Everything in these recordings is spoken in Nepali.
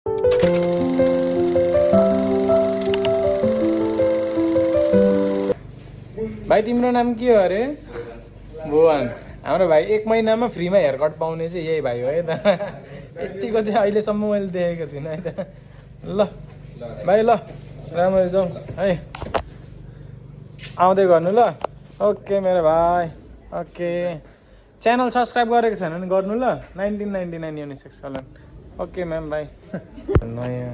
भाइ तिम्रो नाम के हो अरे? भुवन। हाम्रो भाइ 1 महिनामा फ्रीमा हेयर कट पाउने चाहिँ यही भाइ हो है त। यतिको चाहिँ अहिलेसम्म मैले देखेको थिइनँ है त। ल भाइ ल राम्ररी जाउँ है, आउँदै गर्नु ल। ओके मेरो भाइ, ओके। च्यानल सब्सक्राइब गरेको छैन भने गर्नु ल। 1999 युनिसेक्स सलन। ओके म्याम भाइ। नयाँ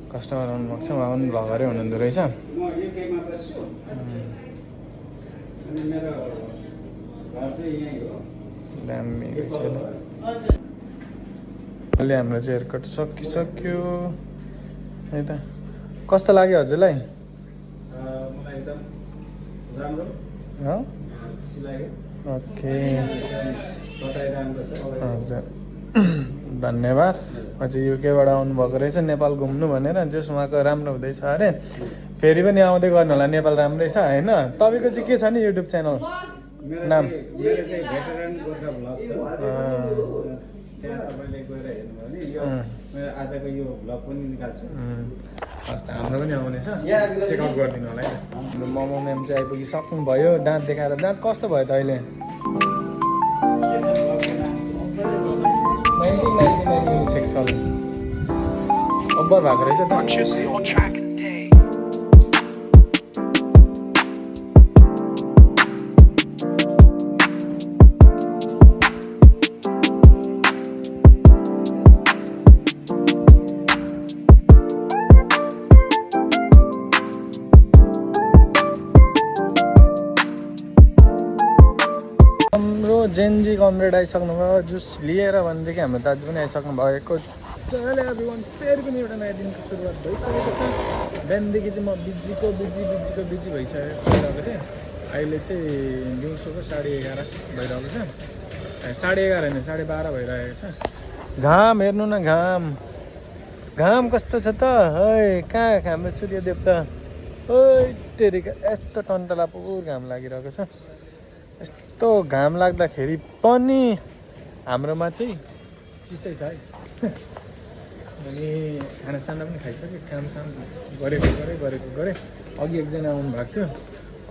कस्टमर आउनुभएको छ, उहाँ पनि भर्खरै हुनुहुँदो रहेछ। दामी अहिले हाम्रो चाहिँ हेयर कट सकिसक्यो है त। कस्तो लाग्यो हजुरलाई? मलाई एकदम राम्रो ओके राम्रो छ। हजुर धन्यवाद। अझै युकेबाट आउनुभएको रहेछ नेपाल घुम्नु भनेर। जस उहाँको राम्रो हुँदैछ अरे, फेरि पनि आउँदै गर्नु होला, नेपाल राम्रै छ होइन। तपाईँको चाहिँ के छ नि युट्युब च्यानल नाम? मेरो चाहिँ भेटरान गोर्खा भ्लग छ। त्यहाँ तपाईँले गएर हेर्नुभयो भने यो मेरो आजको यो भ्लग पनि निकाल्छु। हस् त, हाम्रो पनि आउनेछ, चेकआउट गरिदिनु होला है। हाम्रो मोमो म्याम चाहिँ आइपुगिसक्नु भयो। दाँत देखाएर, दाँत कस्तो भयो त अहिले? 1999 युनिसेक्स सलन ओभर भएको रहेछ त। जेनजी कमरेड आइसक्नु भयो जुस लिएर भनेदेखि हाम्रो दाजु पनि आइसक्नु भएको छ। एभ्रिवान फेरि पनि एउटा नयाँ दिनको सुरुवात भइसकेको छ। बिहानदेखि चाहिँ म बिजी भइसकेको थिएँ। अहिले चाहिँ दिउँसोको 11:30 भइरहेको छ। 11:30 होइन 12:30 भइरहेको छ। घाम हेर्नु न, घाम कस्तो छ त है। कहाँ हाम्रो सूर्य देवता ओ टेरिका यस्तो टन्टला पुर घाम लागिरहेको छ। यस्तो घाम लाग्दाखेरि पनि हाम्रोमा चाहिँ चिसै छ है। अनि खानासाना पनि खाइसक्यो, कामसाम गरेको। अघि एकजना आउनु भएको थियो,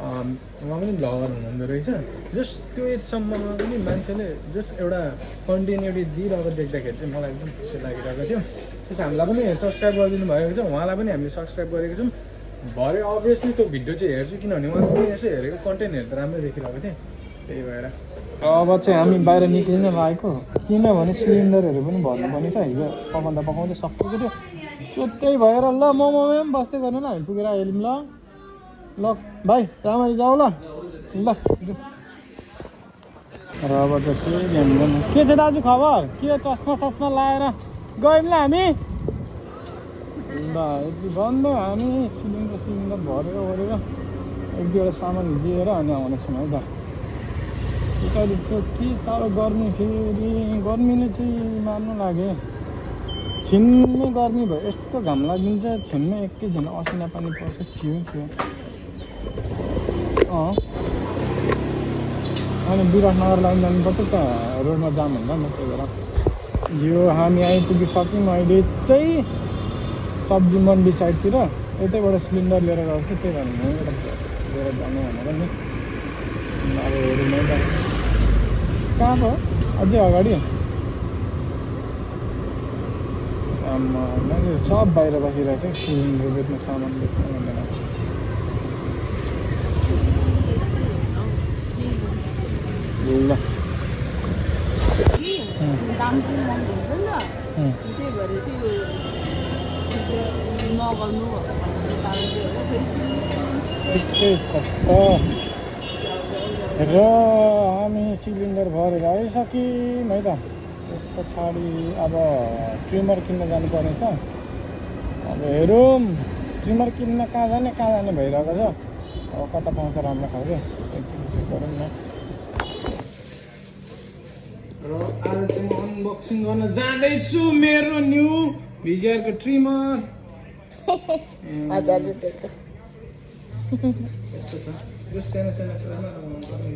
उहाँ पनि भ्लगर हुनुहुँदो रहेछ। जस्ट त्यो एजसम्ममा पनि मान्छेले जस्ट एउटा कन्टिन्युटी दिइरहेको देख्दाखेरि चाहिँ मलाई एकदम खुसी लागिरहेको थियो। त्यस हामीलाई पनि सब्सक्राइब गरिदिनु भएको छ, उहाँलाई पनि हामीले सब्सक्राइब गरेको छौँ। भरे अभियसली त्यो भिडियो चाहिँ हेर्छु, किनभने उहाँको पनि यसो हेरेको कन्टेन्टहरू त राम्रै देखिरहेको थिएँ, त्यही भएर। अब चाहिँ हामी बाहिर निक्लिन लागेको, किनभने सिलिन्डरहरू पनि भर्नुपर्ने छ। हिजो पकाउँदै सकिएको थियो। सो त्यही भएर ल मोमोमा पनि बस्दै गर्नु ल, हामी पुगेर आइहाल्यौँ ल। ल भाइ राम्ररी जाऊ ल। र अब चाहिँ के ध्यान गर्नु, के छ दाजु खबर? के चस्मा लाएर गयौँ ल हामी। ल यति बन्द, हामी सिलिन्डर भरेर एक दुईवटा सामान दिएर अनि आउनेछौँ है त। कहिले के साह्रो गर्मी, फेरि गर्मीले चाहिँ मार्नु लाग्यो। छिन्ने गर्मी भयो, यस्तो घाम लागिन्छ छिन्ने एकैछिन असिना पानी पर्छ। थियो अनि विराटनगर लाइन जानुपर्छ त, रोडमा जाम हुन्छ नि, त्यही भएर। यो हामी आइपुगिसक्यौँ अहिले चाहिँ सब्जी मन्डी साइडतिर। यतैबाट सिलिन्डर लिएर गएको थियो, त्यही भएर यहाँबाट लिएर जानु भनेर नि। अब हेरौँ है त कहाँ भयो, अझै अगाडि। मैले सब बाहिर बसिरहेको छु, सिलिन्डर बेच्ने सामान बेच्नु भनेर। ल ठिकै छ र हामी सिलिन्डर भरेर आइसक्यौँ है त। त्यस पछाडि अब ट्रिमर किन्न जानुपर्ने छ। अब हेरौँ ट्रिमर किन्न कहाँ जाने भइरहेको छ। अब कता पाउँछ राम्रो खालको कोसिस गरौँ न। र आज चाहिँ म अनबक्सिङ गर्न जाँदैछु मेरो न्यू भिजिआरको ट्रिमर। 1000 रुपियाँको यस्तो छ, यो सानो कुरामा पर्ने।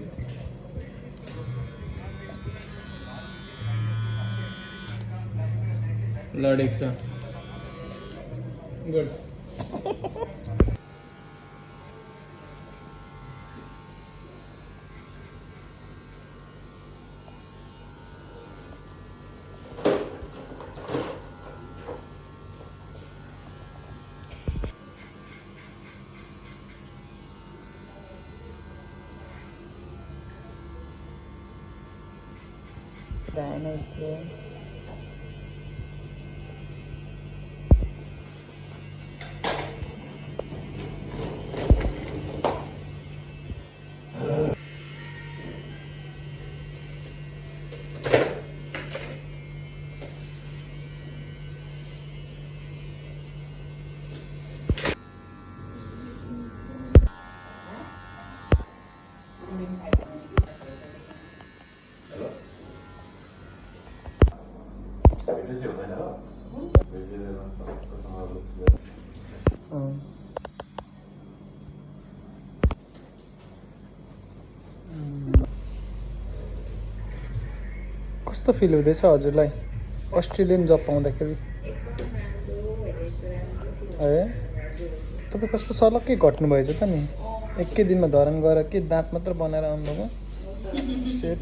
लडेको छ गुड कस्तो फिल हुँदैछ हजुरलाई अस्ट्रेलियन जब पाउँदाखेरि है तपाईँ कस्तो सलक्कै घट्नु भएछ त नि एकै दिनमा धरान गएर के दाँत मात्र बनाएर आउनुभयो सेट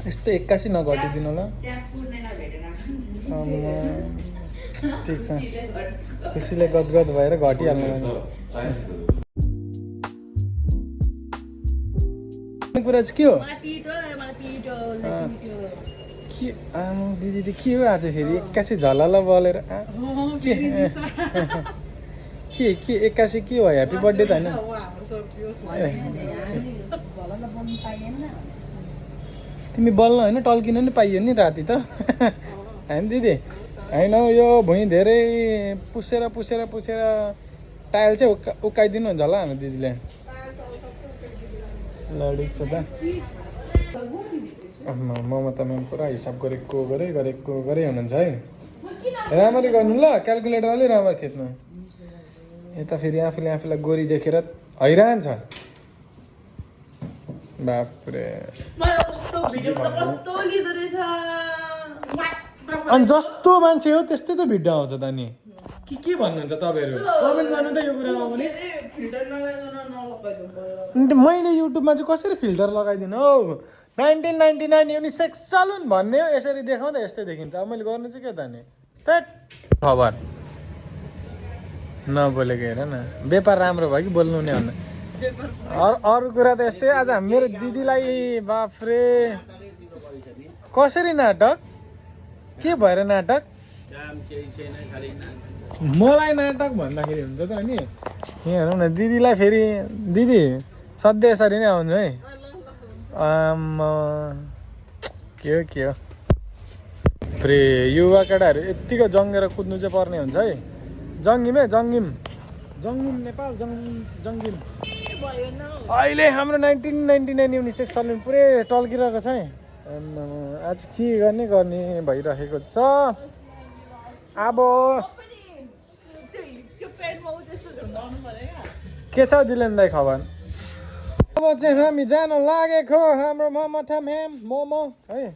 यस्तो 81 नघटिदिनु होला ठिक छ खुसीले गदगद भएर घटिहाल्नु कुरा चाहिँ के हो दिदी के हो आज फेरि 81 झलला बलेर के 81 के हो ह्याप्पी बर्थडे त होइन तिमी बल्न होइन टल्किन नि पाइयो नि राति त होइन दिदी होइन यो भुइँ धेरै पुसेर टायल चाहिँ उकाइदिनु हुन्छ होला हाम्रो दिदीले लडेको छ त ममा त म्याम पुरा हिसाब गरेको हुनुहुन्छ है राम्ररी गर्नु ल क्यालकुलेटर अलि राम्ररी थिच्नु यता फेरि आफूलाई गोरी देखेर हैरान छ बाप्रे अनि जस्तो मान्छे हो त्यस्तै त भिडियो आउँछ त नि के भन्नुहुन्छ तपाईँहरू कमेन्ट गर्नु त यो कुरामा पनि मैले युट्युबमा चाहिँ कसरी फिल्टर लगाइदिनु हौ 1999 युनिसेक्स सलुन भन्ने हो यसरी देखाउँदा यस्तै देखिन्छ अब मैले गर्नु चाहिँ के त नि त्यट खबर नबोलेको हेर न व्यापार राम्रो भयो कि बोल्नु नि भन्नु अरू कुरा त यस्तै आज मेरो दिदीलाई बाफ्रे कसरी नाटक के भएर नाटक मलाई नाटक भन्दाखेरि हुन्छ त नि यहाँ हेरौँ न दिदीलाई फेरि दिदी सधैँ यसरी नै आउनु है के हो फेरि युवा केटाहरू यत्तिको जङ्गेर कुद्नु चाहिँ पर्ने हुन्छ है जङ्गिम नेपाल जङ्गिम अहिले हाम्रो 1999 युनिसेक्स सलुन पुरै टल्किरहेको छ है आज के गर्ने भइरहेको छ अब के छ दिलेन दाइ खबर अब चाहिँ हामी जान लागेको हाम्रो मोमो है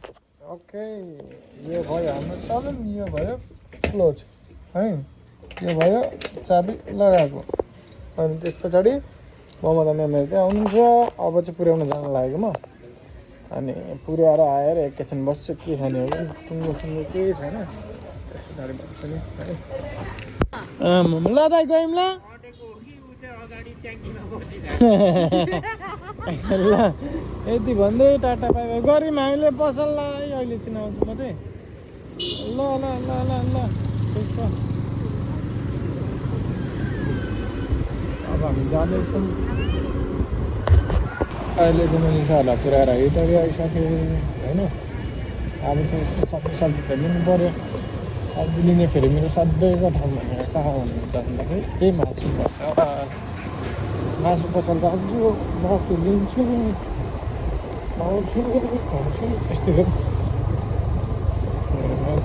ओके यो भयो हाम्रो सलुन यो भयो क्लोज है यो भयो चाबी लगाएको अनि त्यस पछाडि ममता म्यामहरू चाहिँ आउनुहुन्छ अब चाहिँ पुर्याउन जान लागेको म अनि पुर्याएर आएर एकैछिन बस्छु के खाने हो टुङ्गो केही छैन त्यस पछाडि बस्छु नि ल दाइ गयौँ ल ल यति भन्दै टाटा बाई बाई गऱ्यौँ हामीले पसललाई अहिले चिनाउँछु म चाहिँ ल ठिक छ अब हामी जाँदैछौँ अहिले चाहिँ मैले सरलाई पुऱ्याएर हिटरी आइसकेँ होइन अब चाहिँ सब्जी त लिनु पऱ्यो अब लिने फेरि मेरो सधैँको ठाउँ भनेर कहाँ हुनुहुन्छ भन्दाखेरि त्यही मासु पसल त अझ मासु लिन्छु खान्छु यस्तै हो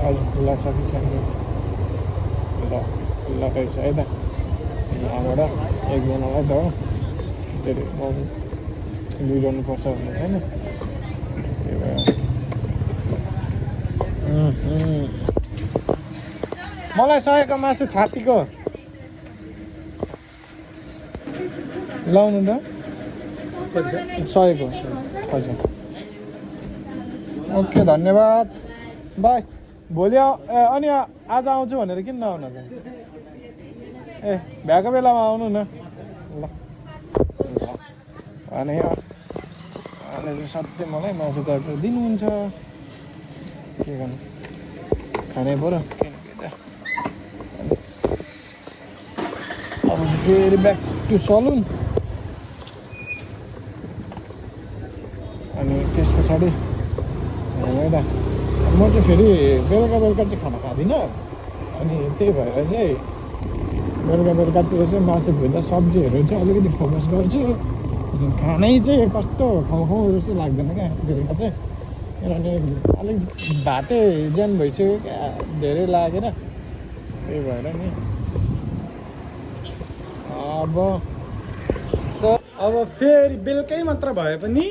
आज खुल्ला छ कि छैन खुल्ला रहेछ है त यहाँबाट एकजनालाई त हो के अरे लिइरहनुपर्छ भन्ने छैन त्यही भएर मलाई सकेको मासु छातीको लाउनु त सकेको हजुर ओके धन्यवाद बाई भोलि अनि आज आउँछु भनेर किन नआउनु त ए भ्याएको बेलामा आउनु न ल अनि चाहिँ सधैँ मलाई मासु त दिनुहुन्छ के गर्नु खानै पऱ्यो अब फेरि ब्याक टु सलुन अनि त्यस पछाडि हेर्दा म चाहिँ फेरि बेलुका चाहिँ खाना खाँदिनँ अनि त्यही भएर चाहिँ बेलुका चाहिँ मासु भुजा सब्जीहरू चाहिँ अलिकति फोकस गर्छु खानै चाहिँ कस्तो खाउँ जस्तो लाग्दैन क्या बेलुका चाहिँ किनभने अलिक भातै ज्यान भइसक्यो क्या धेरै लागेर त्यही भएर नि अब फेरि बेलुकै मात्र भए पनि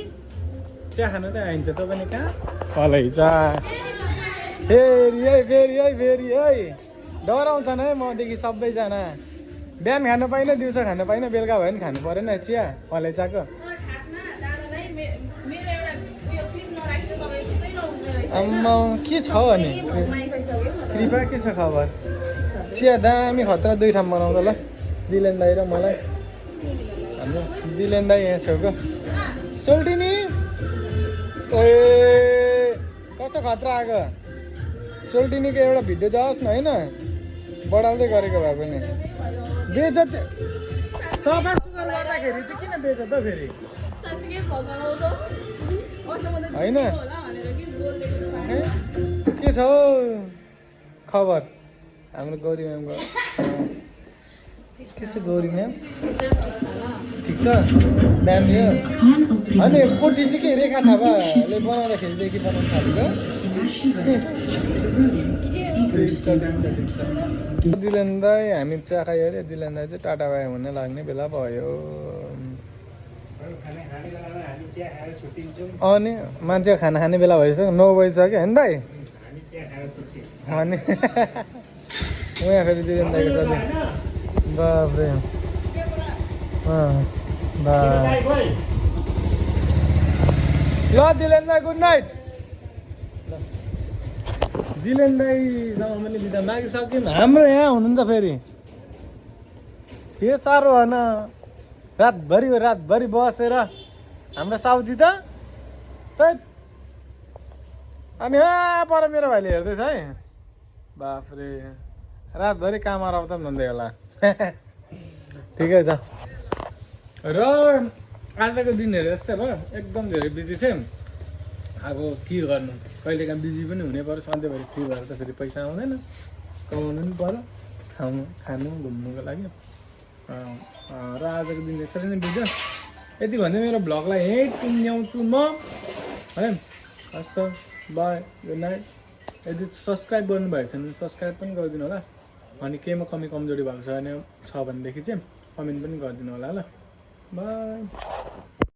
चिया खानु त आइन्छ त पनि कहाँ कलैचा फेरि है डराउँछन् है मदेखि सबैजना बिहान खानु पाइनँ दिउँसो खानु पाइनँ बेलुका भयो भने खानु परेन चिया कलैचाको आम्मा के छ अनि कृपा के छ खबर चिया दामी खतरा दुई ठाउँ बनाउँदा ल दिलेन दाई र मलाई हाम्रो दिलेन दाई यहाँ छेउको सोल्टिनी ए कस्तो खतरा आएको सोल्टिनीको एउटा भिडियो जाओस् न होइन बढाउँदै गरेको भए पनि बेजत सफा सुग्घर गर्दाखेरि चाहिँ किन बेजत त फेरि होइन के छ हौ खबर हाम्रो गौरी म्यामको के छ गौरी म्याम ठिक छ दामी हो अनि कोटी चाहिँ के रेखा थापाले बनाउँदाखेरिदेखि बनाउनु थालेको दिलेन दाई हामी चिया खायो अरे दिलेन दाई चाहिँ टाटा बाई हुन लाग्ने बेला भयो अनि मान्छे खाना खाने बेला भइसक्यो 9 बजिसक्यो होइन दाई अनि उहाँ फेरि दिलेन दाईको सधैँ बाफ्रे ल दिलेन दाई गुड नाइट दिलेन दाईसँग पनि बिदा मागिसक्यौँ हाम्रो यहाँ हुनुहुन्छ फेरि के साह्रो होइन रातभरि बसेर हाम्रो साउजी त अनि पर मेरो भाइले हेर्दैछ है बाफ्रे रातभरि काम आउँछ भन्दै होला ठिकै छ र आजको दिनहरू यस्तै भयो एकदम धेरै बिजी थियौँ अब के गर्नु कहिलेकाहीँ बिजी पनि हुनै पर्यो सधैँभरि फ्री भएर त फेरि पैसा आउँदैन कमाउनु पनि पर्यो खानु घुम्नुको लागि र आजको दिन यसरी नै बित्यो यति भन्दै मेरो भ्लगलाई यहीँ टुङ्ग्याउँछु म है हस् त बाई गुड नाइट यदि सब्सक्राइब गर्नुभएको छ भने सब्सक्राइब पनि गरिदिनु होला अनि केमा कमी कमजोरी भएको छ भनेदेखि चाहिँ कमेन्ट पनि गरिदिनु होला ल बाई